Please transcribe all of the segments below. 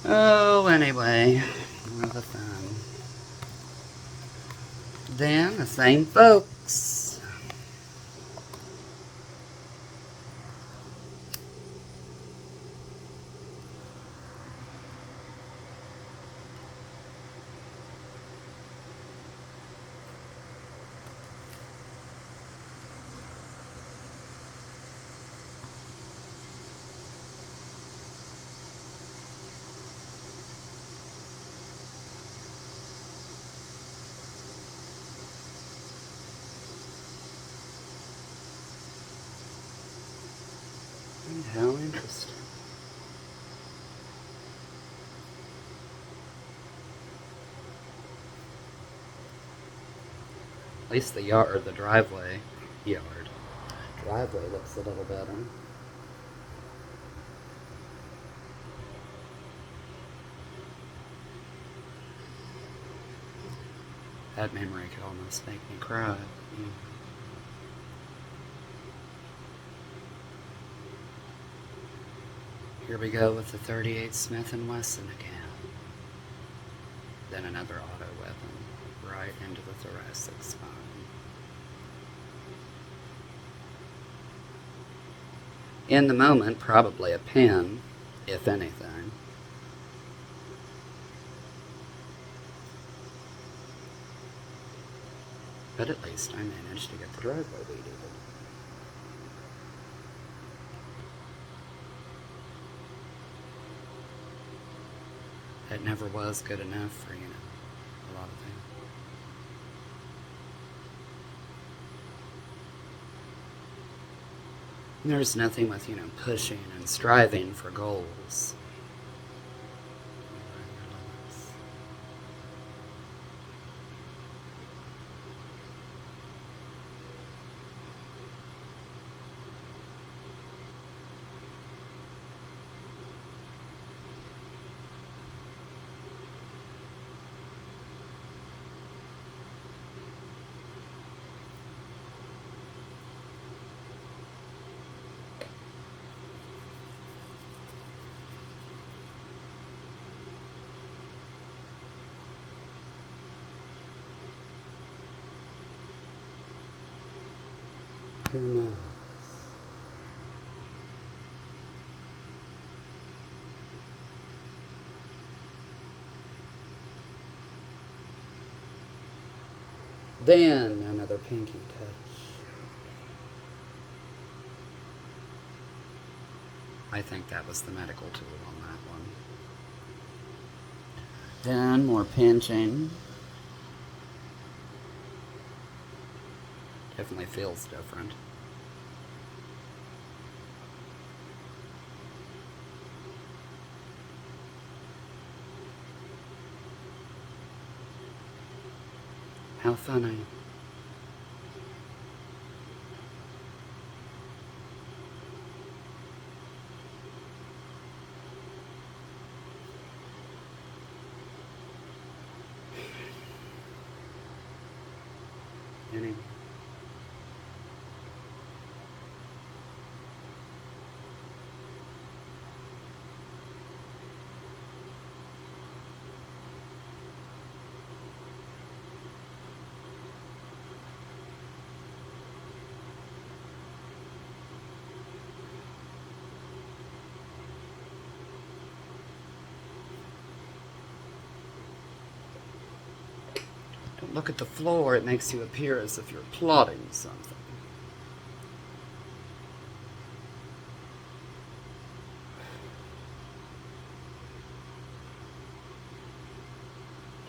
Oh, anyway, more of the fun. Then the same folks. And how interesting. At least the yard, or the driveway looks a little better. That memory could almost make me cry. Yeah. Here we go with the 38 Smith & Wesson again. Then another auto weapon right into the thoracic spine. In the moment, probably a pin, if anything. But at least I managed to get the driveway weeded. That never was good enough for, a lot of things. There's nothing with, pushing and striving for goals. Who knows? Then another pinky touch. I think that was the medical tool on that one. Then more pinching. Definitely feels different. How funny. Anyway. Don't look at the floor, it makes you appear as if you're plotting something.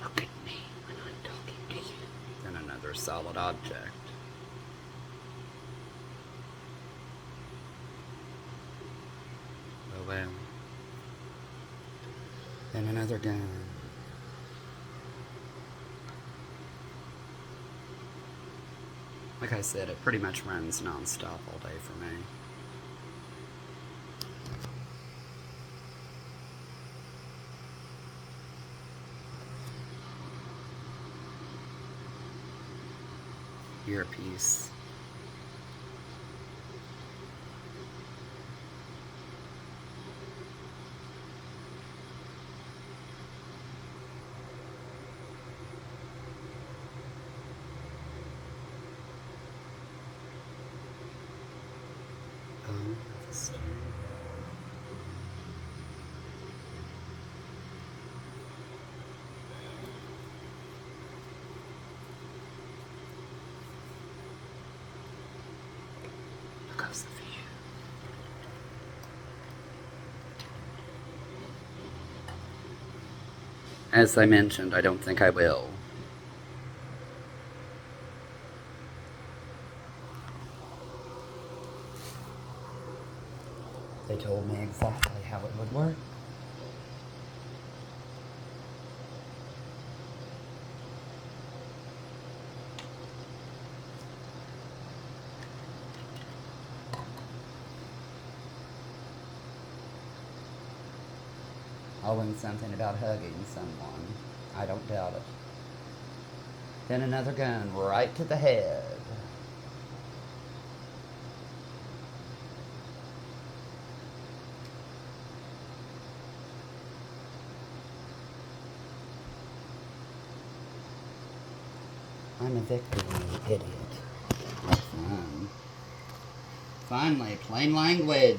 Look at me when I'm talking to you. Then another solid object. Oh well. Then another gun. Like I said, it pretty much runs non-stop all day for me. Earpiece. As I mentioned, I don't think I will. They told me exactly how it would work. Oh, and something about hugging someone. I don't doubt it. Then another gun right to the head. I'm a victim, you idiot. That's fun. Finally, plain language.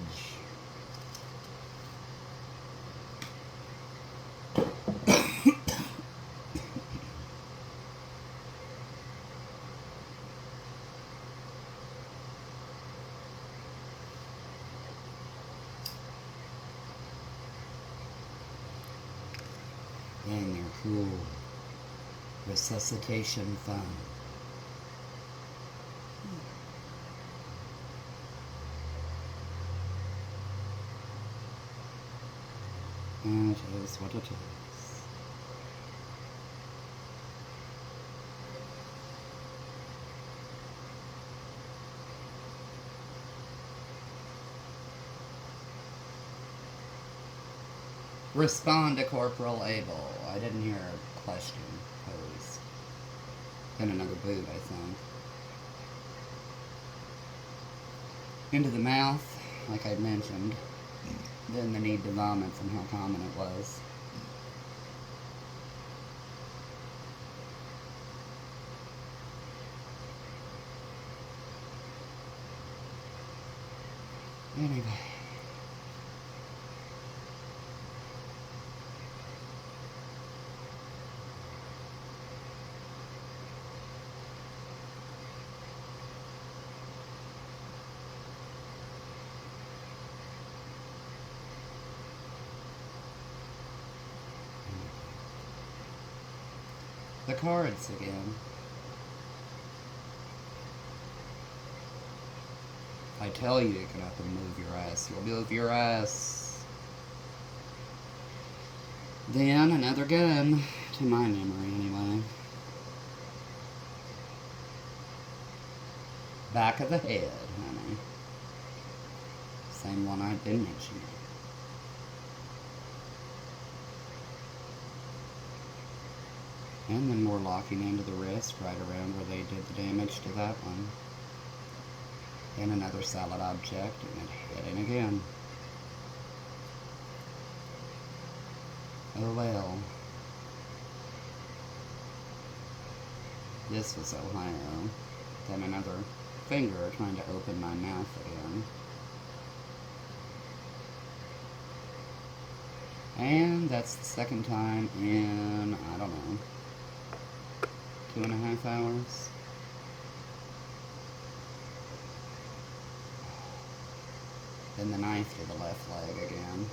And they're cool. Resuscitation fun. It is what it is. Respond to Corporal Abel. I didn't hear a question posed. And another boot, I think. Into the mouth, like I mentioned. Then the need to vomit from how common it was. Anyway. The cards again. I tell you, you're gonna have to move your ass. You'll move your ass. Then another gun, to my memory anyway. Back of the head, honey. Same one I've been mentioning. And then we're locking into the wrist right around where they did the damage to that one. And another solid object, and it hitting again. Oh well. This was Ohio. Then another finger trying to open my mouth again. And that's the second time in, I don't know, 2.5 hours. Then the knife to the left leg again.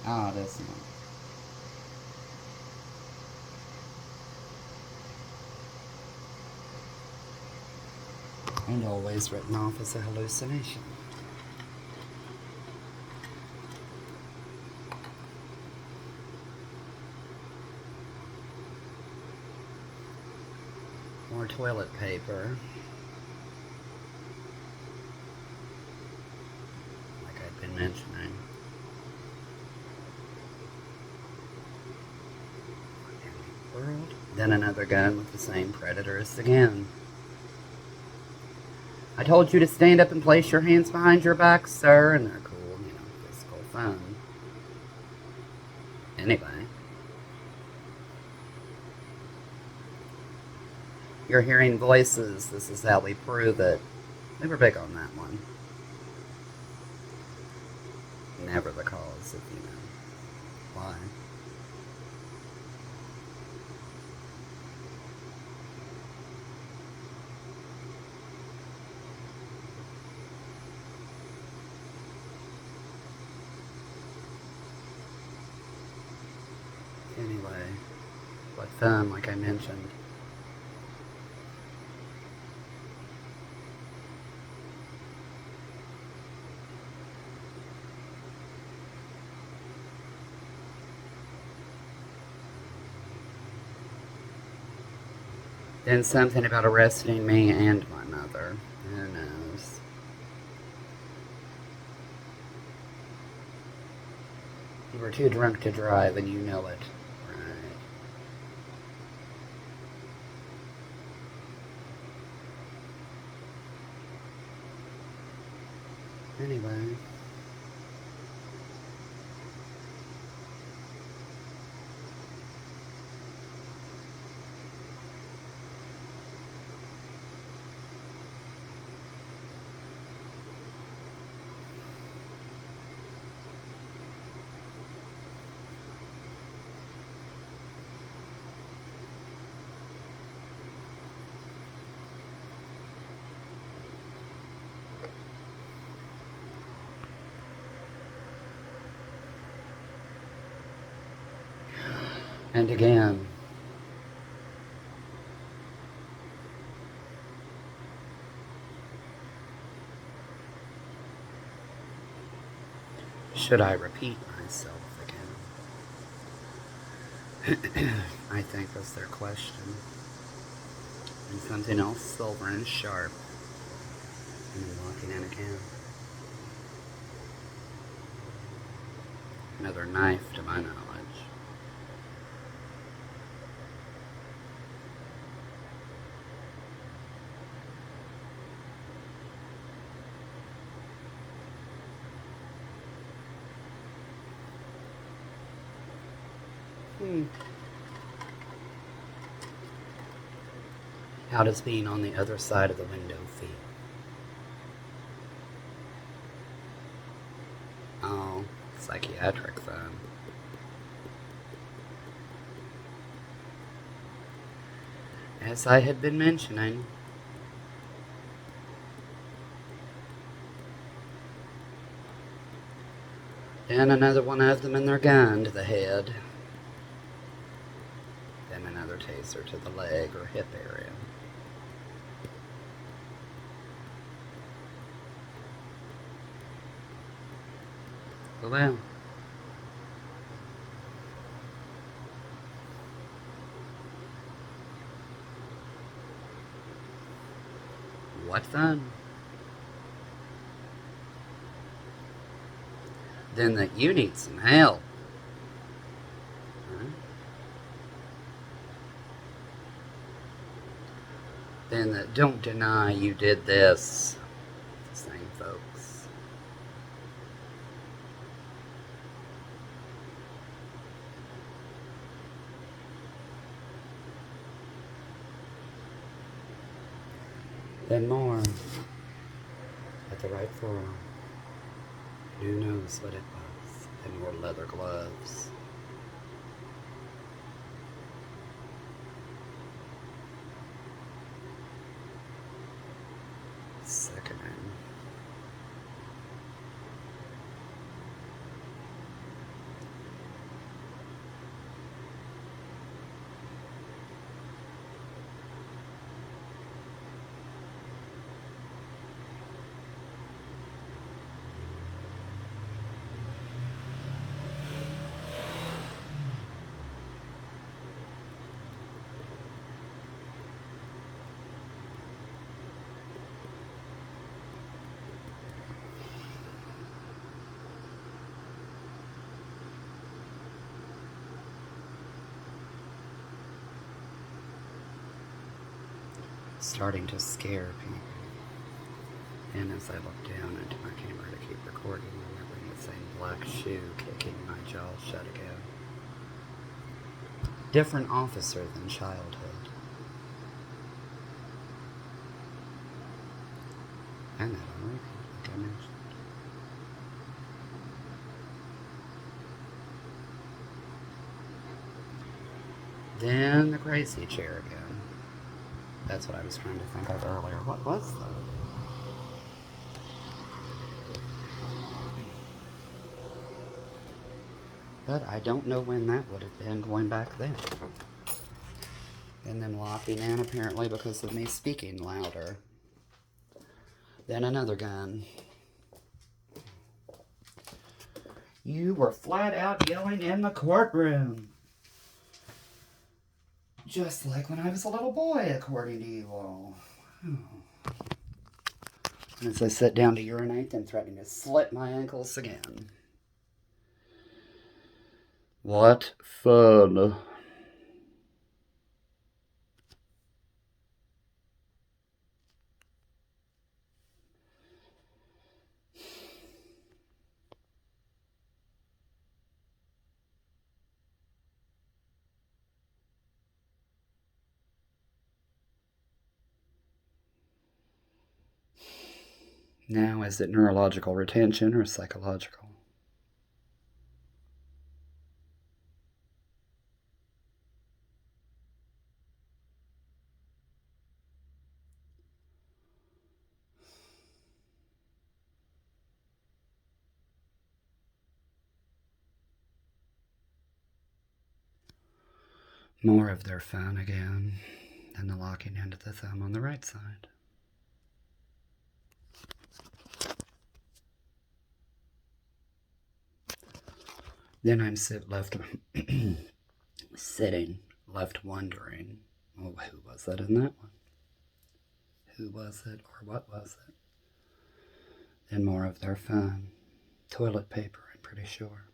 Ah, this one. And always written off as a hallucination. More toilet paper. Like I've been mentioning. World. Then another gun with the same predators again. I told you to stand up and place your hands behind your back, sir, and they're cool, you know, physical fun. Anyway. You're hearing voices. This is how we prove it. We were big on that one. Never the cause, if you know why. Anyway, what fun, like I mentioned. Then something about arresting me and my mother. Who knows? You were too drunk to drive, and you know it. Right. Anyway. And again. Should I repeat myself again? I think was their question. And something else silver and sharp. And then walking in again. Another knife to my knowledge. How does being on the other side of the window feel? Oh, psychiatric then. As I had been mentioning, then another one of them in their gun to the head. Then another taser to the leg or hip area. Well, what then? Then that you need some help. Huh? Then that don't deny you did this. Same folks. Then more. At the right forearm. Who knows what it was? And more leather gloves. Second in. Starting to scare people. And as I look down into my camera to keep recording, remembering the same black shoe kicking my jaw shut again. Different officer than childhood. And that on repeat, like I mentioned. Then the crazy chair again. That's what I was trying to think of earlier. What was that? But I don't know when that would have been going back then. And then locking in apparently because of me speaking louder. Then another gun. You were flat out yelling in the courtroom. Just like when I was a little boy, according to you all. As I sit down to urinate, then threatening to slit my ankles again. What fun. Now, is it neurological retention or psychological? More of their fun again than the locking into the thumb on the right side. Then I'm left sitting, left wondering, oh, who was that in that one? Who was it or what was it? Then more of their fun. Toilet paper, I'm pretty sure.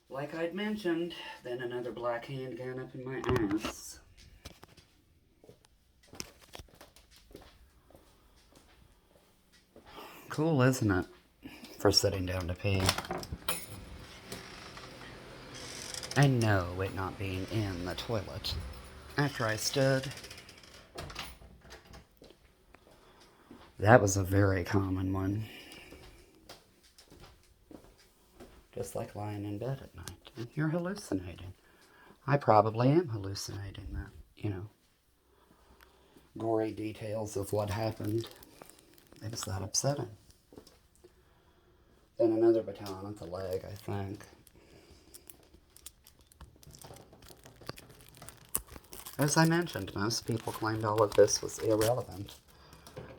Like I'd mentioned, then another black handgun up in my ass. Cool, isn't it? For sitting down to pee. I know it not being in the toilet. After I stood, that was a very common one. Just like lying in bed at night. And you're hallucinating. I probably am hallucinating that, gory details of what happened. It was that upsetting. Then another baton at the leg, I think. As I mentioned, most people claimed all of this was irrelevant.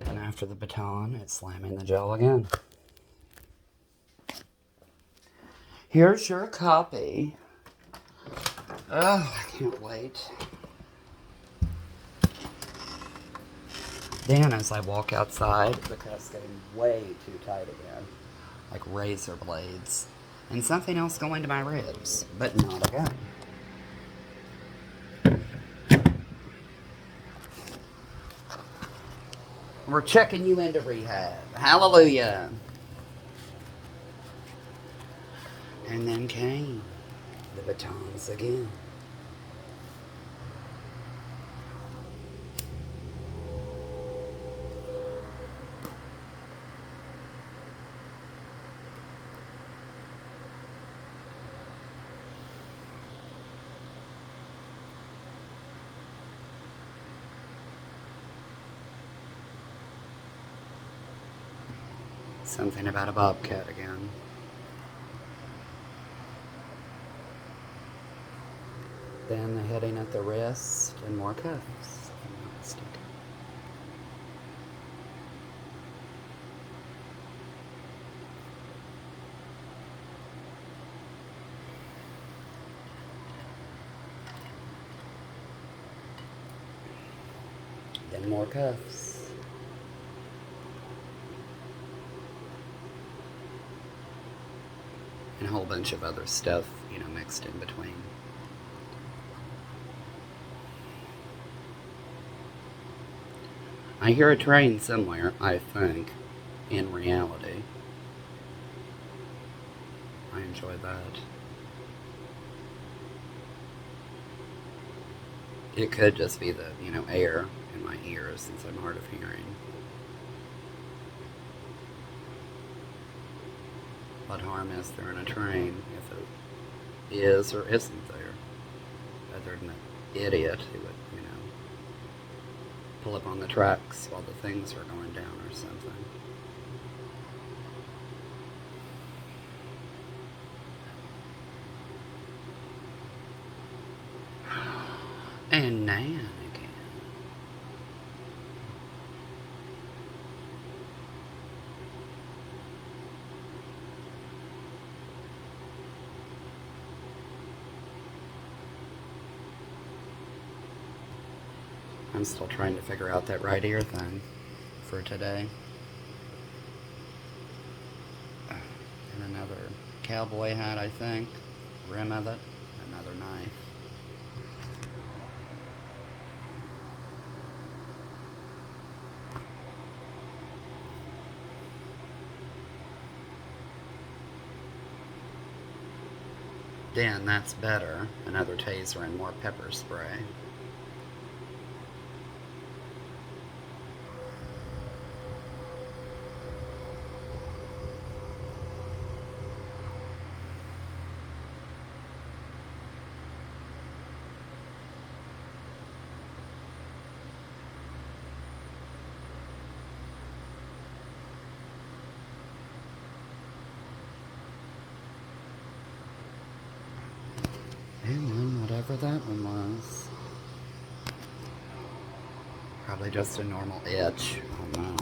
And after the baton, it's slamming the gel again. Here's your copy. Oh, I can't wait. Then as I walk outside, the cuff's getting way too tight again. Like razor blades. And something else going to my ribs, but not again. We're checking you into rehab. Hallelujah. And then came the batons again. Something about a bobcat again. Then the hitting at the wrist and more cuffs, if I'm not mistaken. Then more cuffs. And a whole bunch of other stuff, mixed in between. I hear a train somewhere, I think, in reality. I enjoy that. It could just be the, air in my ears since I'm hard of hearing. What harm is there in a train if it is or isn't there? Other than an idiot who would, pull up on the tracks while the things are going down or something. I'm still trying to figure out that right ear thing for today. And another cowboy hat, I think. Rim of it. Another knife. Then that's better. Another taser and more pepper spray. And then whatever that one was. Probably just a normal itch. Oh no.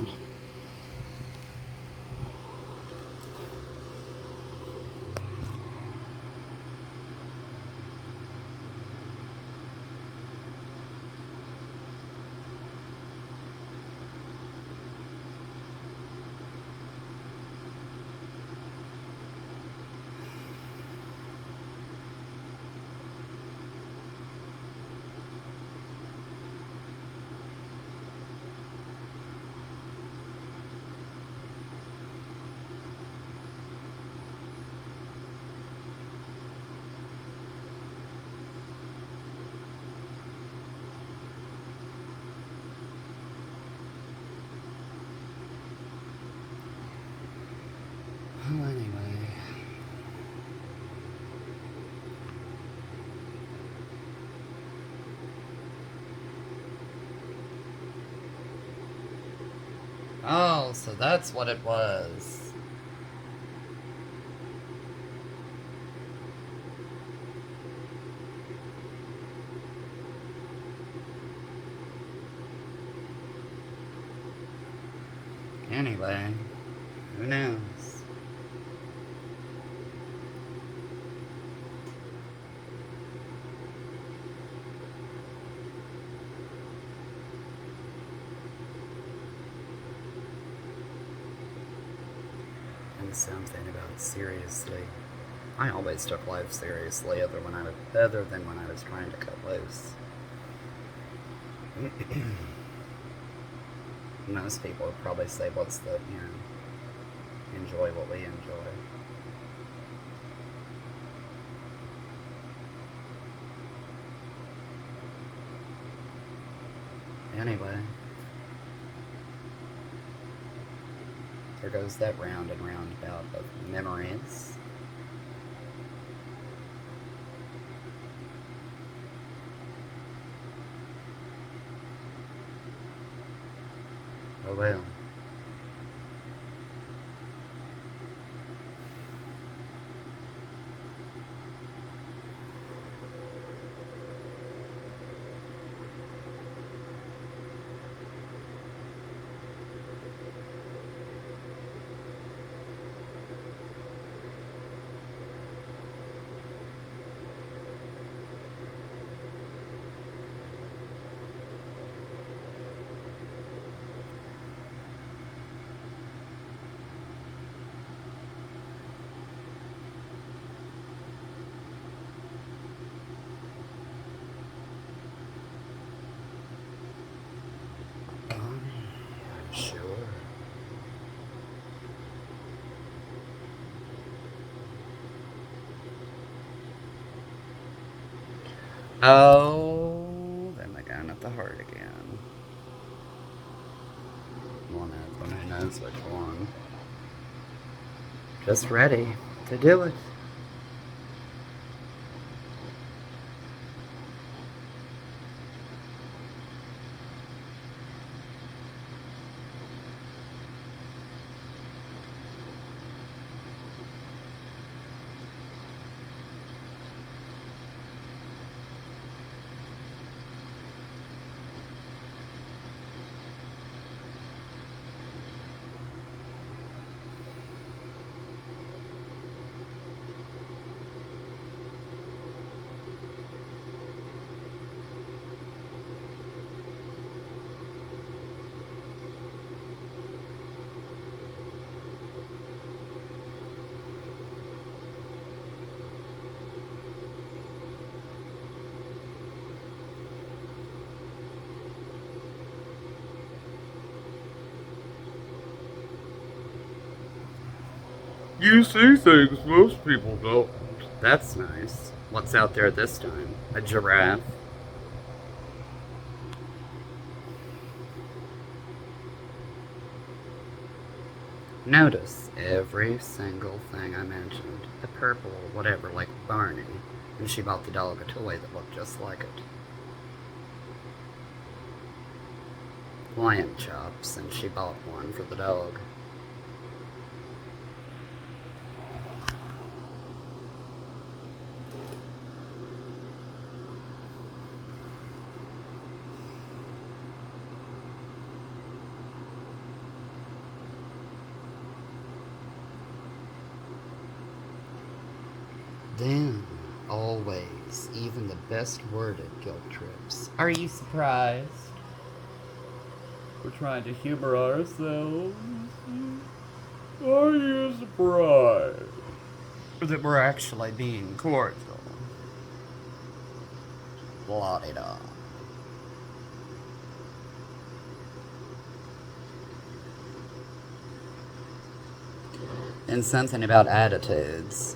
Well, anyway. Oh, so that's what it was. Anyway, who knows? And something about seriously. I always took life seriously, other than when I was trying to cut loose. Most people would probably say, "What's the enjoy what we enjoy." Anyway, there goes that round and round bout of memories. Oh well. Sure. Oh, then the gun at the heart again. One of them, who knows which one. Just ready to do it. You see things most people don't. That's nice. What's out there this time? A giraffe? Notice every single thing I mentioned. The purple, whatever, like Barney. And she bought the dog a toy that looked just like it. Lion chops, and she bought one for the dog. Then, always, even the best worded guilt trips. Are you surprised? We're trying to humor ourselves. Are you surprised? That we're actually being cordial. La-di-da. And something about attitudes.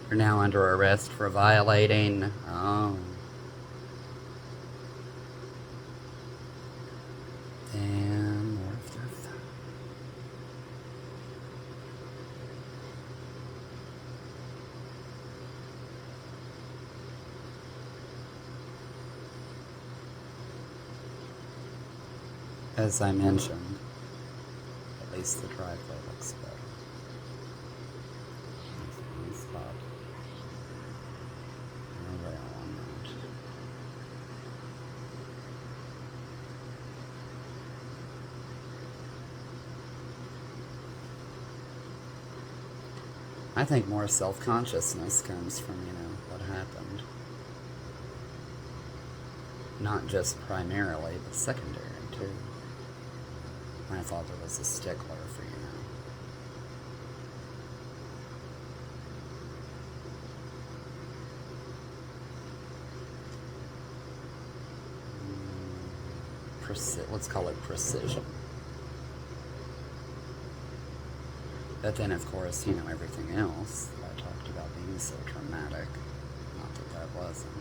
You're now under arrest for violating. Oh. And more of their phone. As I mentioned, at least the driveway looks better. There's one spot. No rail on that. I think more self-consciousness comes from, what happened. Not just primarily, but secondary, too. My father was a stickler for, let's call it precision. But then, of course, everything else that I talked about being so traumatic. Not that that wasn't.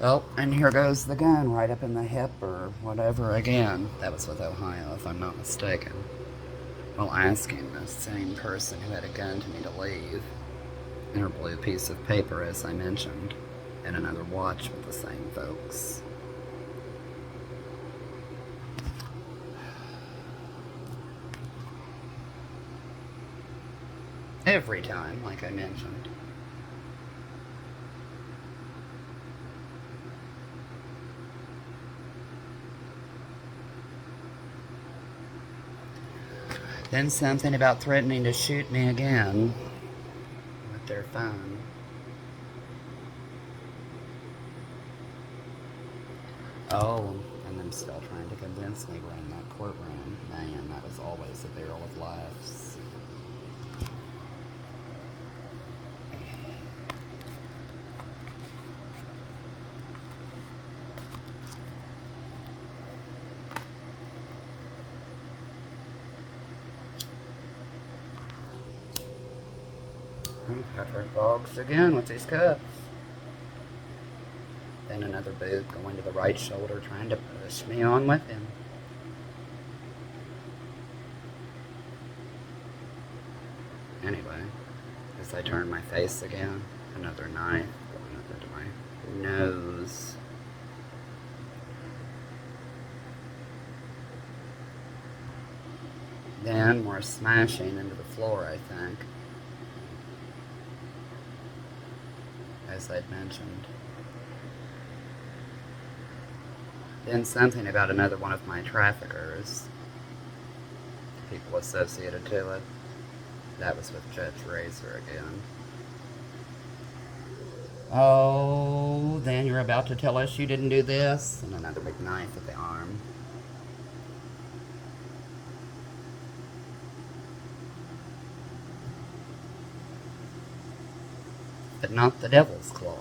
Oh, and here goes the gun right up in the hip or whatever again. That was with Ohio, if I'm not mistaken. While asking the same person who had a gun to me to leave. And her blue piece of paper, as I mentioned. And another watch with the same folks. Every time, like I mentioned. Then something about threatening to shoot me again with their phone. Oh, and them still trying to convince me we're in that courtroom. Man, that was always a barrel of laughs. Patrick Boggs again with these cuts. Then another boot going to the right shoulder, trying to push me on with him. Anyway, as I turn my face again, another knife going up into my nose. Then more smashing into the floor, I think. As I'd mentioned. Then something about another one of my traffickers. People associated to it. That was with Judge Razor again. Oh, then you're about to tell us you didn't do this? And another big knife at the arm. but not the devil's claw.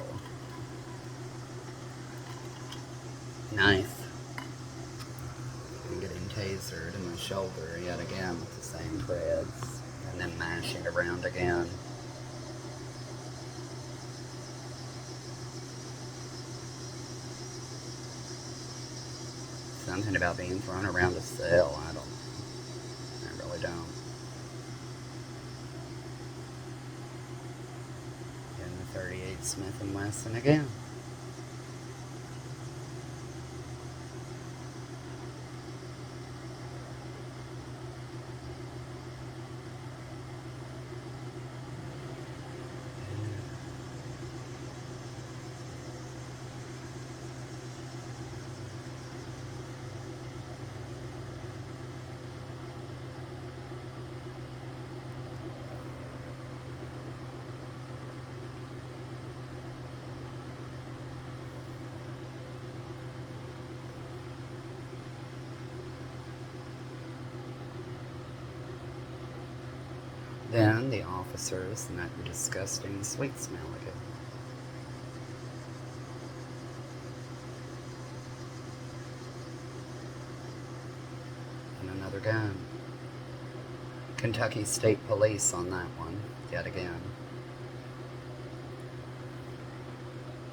Knife. I'm getting tasered in the shoulder yet again with the same threads, and then mashing around again. Something about being thrown around a cell, I don't know. I really don't. And the 38 Smith & Wesson again. Then the officers and that disgusting sweet smell again. And another gun. Kentucky State Police on that one, yet again.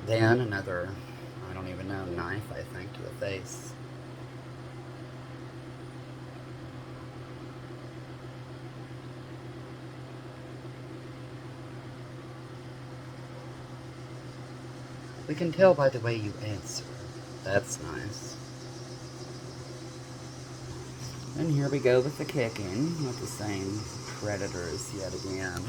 Then another, I don't even know, knife, I think, to the face. We can tell by the way you answer. That's nice. And here we go with the kicking, with the same predators yet again.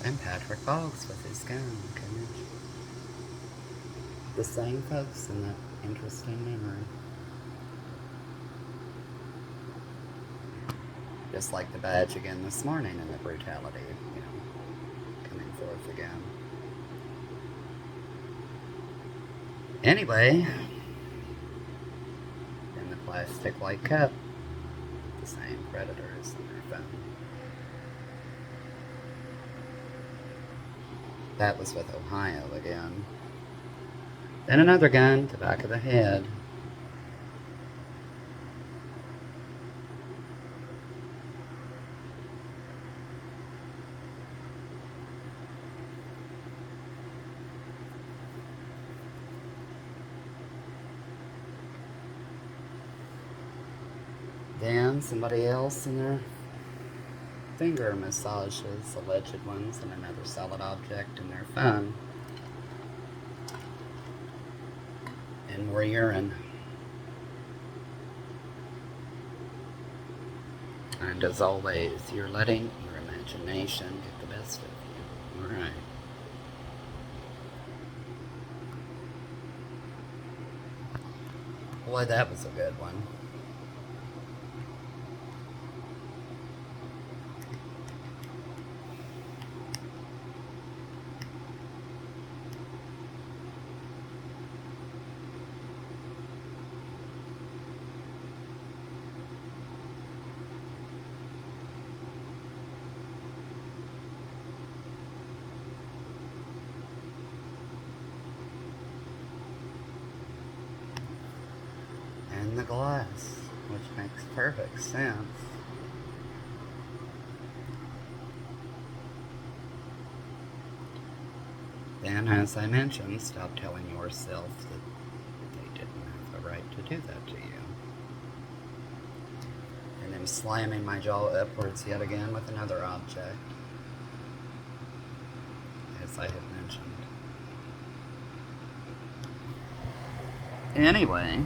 And Patrick Boggs with his gun, okay? The same folks in that interesting memory. Just like the badge again this morning and the brutality, you know, coming forth again. Anyway, in the plastic white cup, the same predators in their phone. That was with Ohio again. Then another gun to the back of the head. Then somebody else in their finger massages, alleged ones, and another solid object in their phone. And more urine. And as always, you're letting your imagination get the best of you. Alright. Boy, that was a good one. The glass, which makes perfect sense. Then, as I mentioned, stop telling yourself that they didn't have the right to do that to you. And then slamming my jaw upwards yet again with another object, as I had mentioned. Anyway,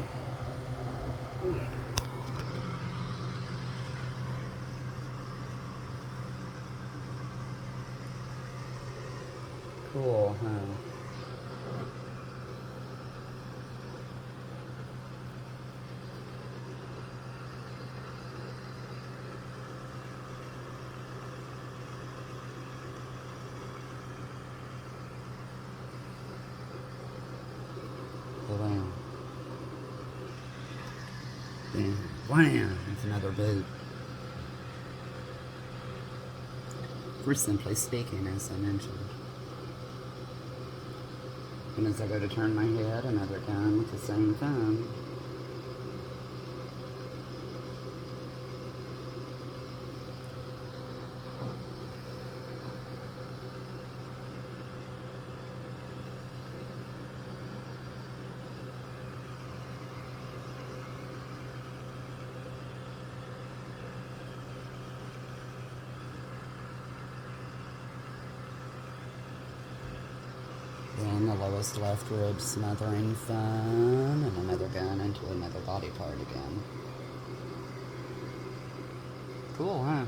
cool, huh? Wow. Yeah. Wham! There's another boot. For simply speaking, as I mentioned. And as I go to turn my head, another gun with the same thumb. Then the lowest left rib smothering thumb, and another gun into another body part again. Cool, huh?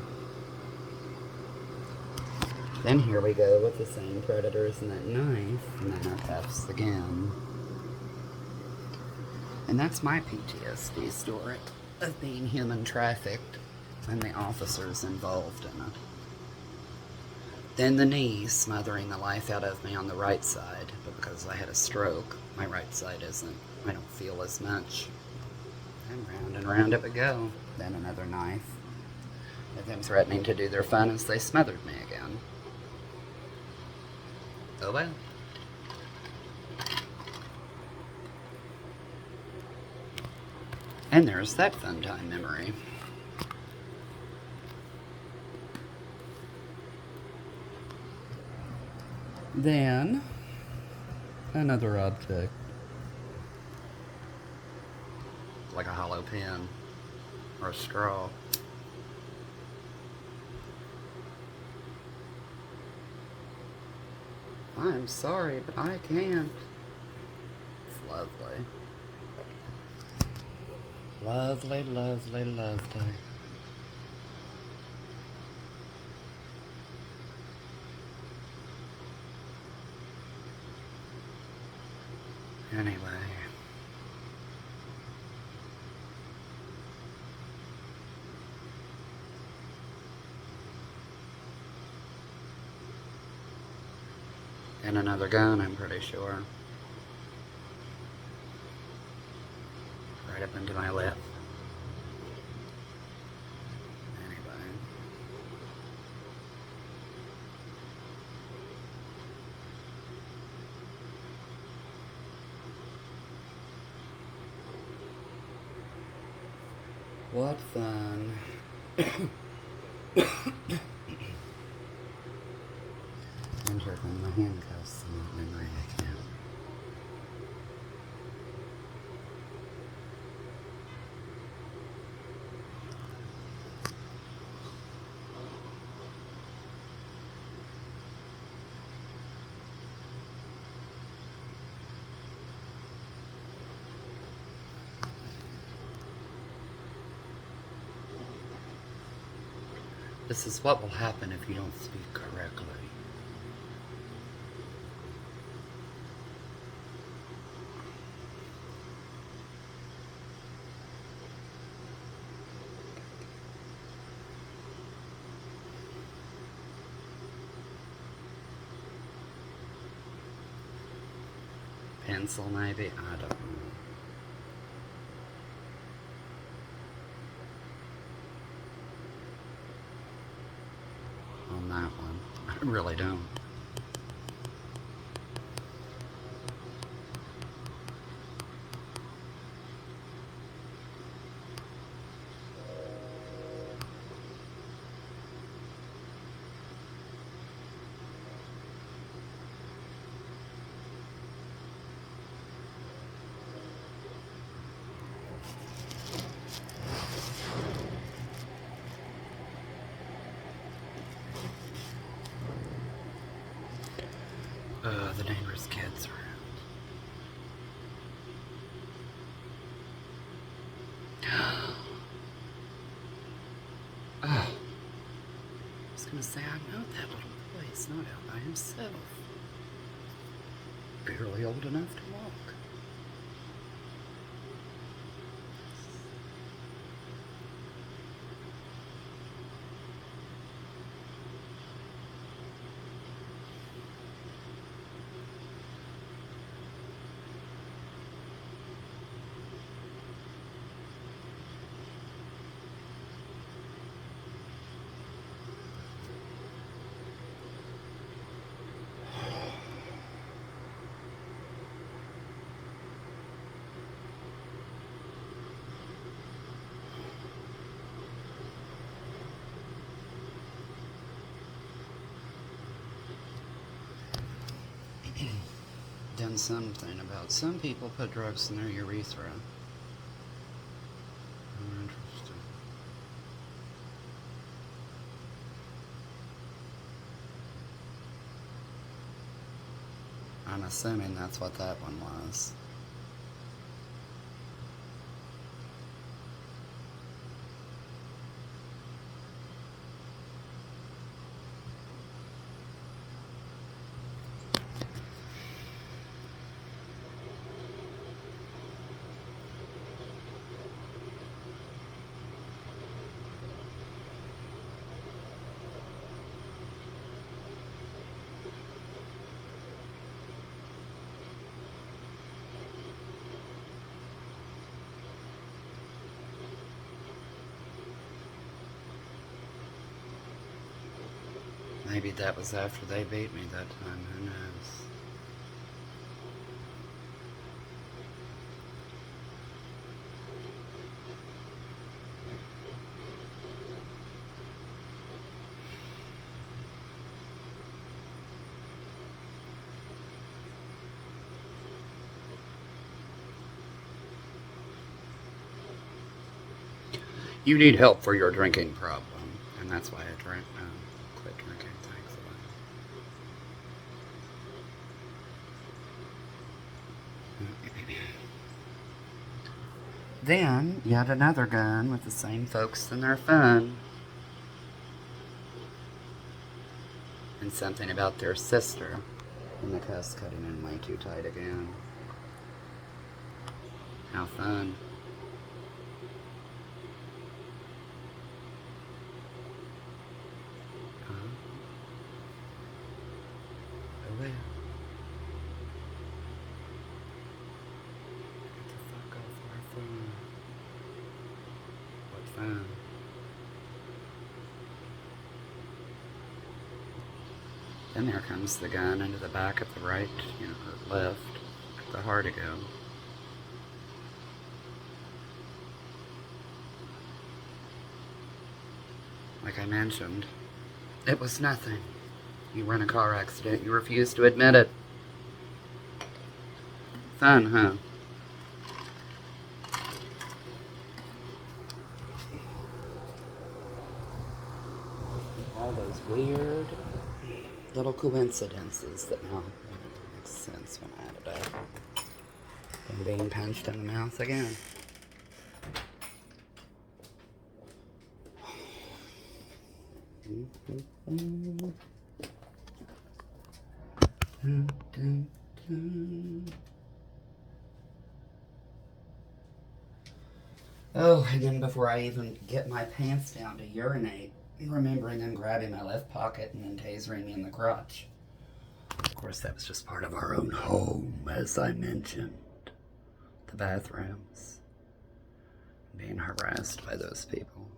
Then here we go with the same predators and that knife, and then our cuffs again. And that's my PTSD story of being human trafficked and the officers involved in it. Then the knee smothering the life out of me on the right side, but because I had a stroke, my right side isn't. I don't feel as much. And round it would go. Then another knife. With them threatening to do their fun as they smothered me again. Oh well. And there's that fun time memory. Then, another object. Like a hollow pin or a straw. I'm sorry, but I can't. It's lovely. Lovely, lovely, lovely. Anyway. And another gun, I'm pretty sure. Right up into my lip. Anyway. What fun. And here come my handcuffs and that memory again. This is what will happen if you don't speak correctly. Pencil, maybe? I don't know. On that one. I really don't. The dangerous kids around. Oh. I was gonna say, I know that little boy. He's not out by himself. Barely old enough to walk. done something about some people put drugs in their urethra. Oh, interesting. I'm assuming that's what that one was. Maybe that was after they beat me that time, who knows? You need help for your drinking problem, and that's why I quit drinking. Thanks a lot. Then, yet another gun with the same folks and their fun. And something about their sister. And the cuss cutting in way too tight again. How fun. Oh well. Get the fuck off our phone. What fun. Then there comes the gun into the back of the right, or left, the Hardigo. Like I mentioned, it was nothing. You were in a car accident. You refused to admit it. Fun, huh? All those weird little coincidences that now makes sense when I add it up. And being punched in the mouth again. Oh, and then before I even get my pants down to urinate, remembering them grabbing my left pocket and then tasering me in the crotch. Of course, that was just part of our own home, as I mentioned. The bathrooms. Being harassed by those people.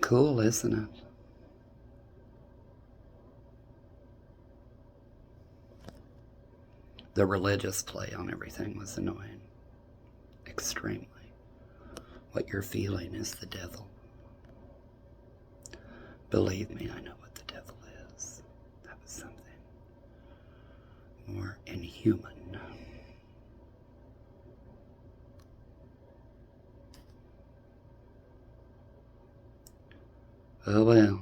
Cool, isn't it? The religious play on everything was annoying. Extremely. What you're feeling is the devil. Believe me, I know what the devil is. That was something more inhuman. Oh well.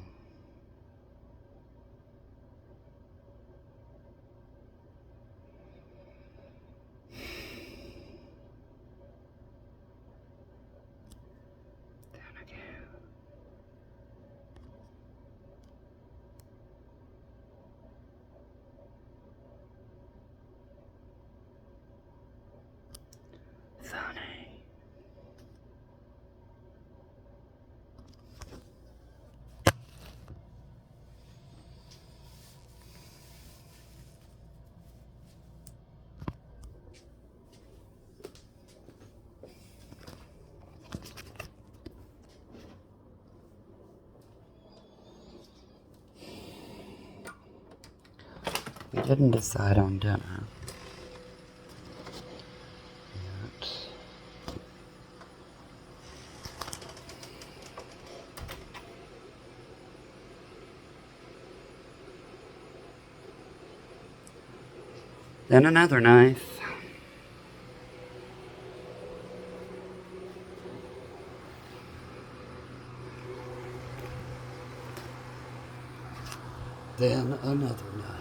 Then again. Funny. We didn't decide on dinner yet. Then another knife. Then another knife.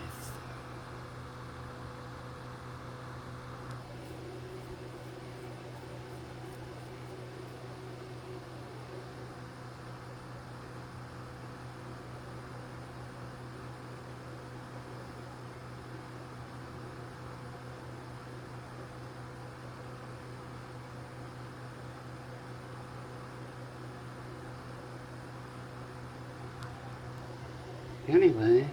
Anyway,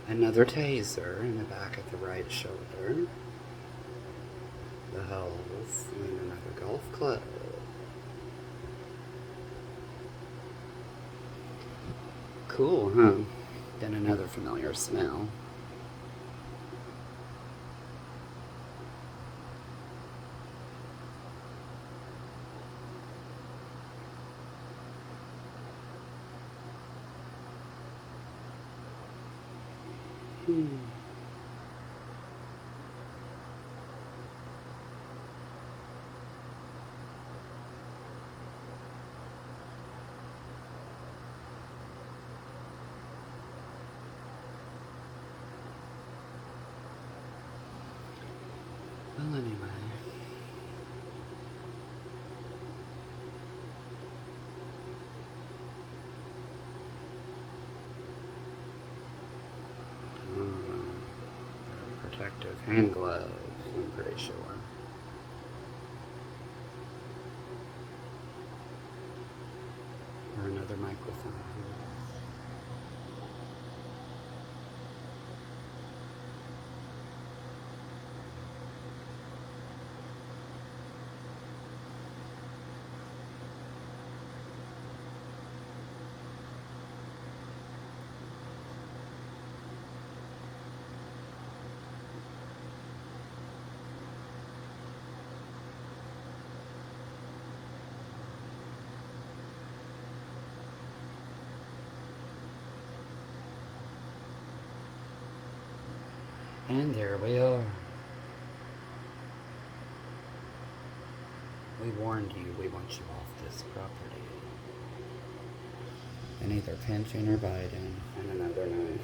another taser in the back of the right shoulder, the holes, and then another golf club. Cool, huh? Then another familiar smell. Well, anyway. Protective hand gloves, I'm pretty sure. Or another microphone. And there we are. We warned you, we want you off this property. And either pinching or biting, and another knife.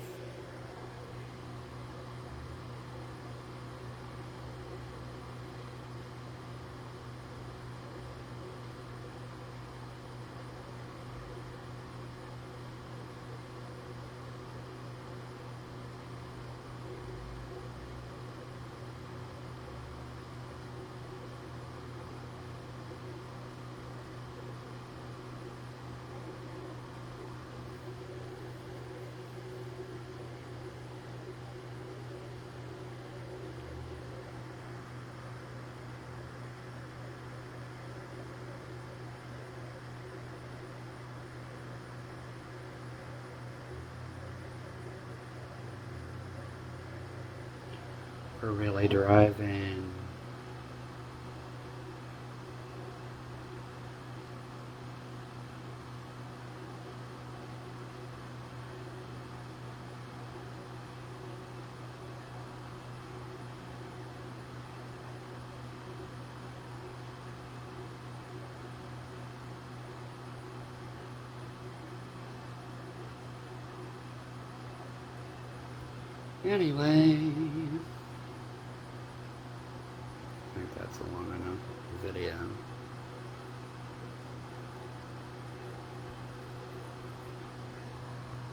We're really driving. Anyway, I think that's a long enough video.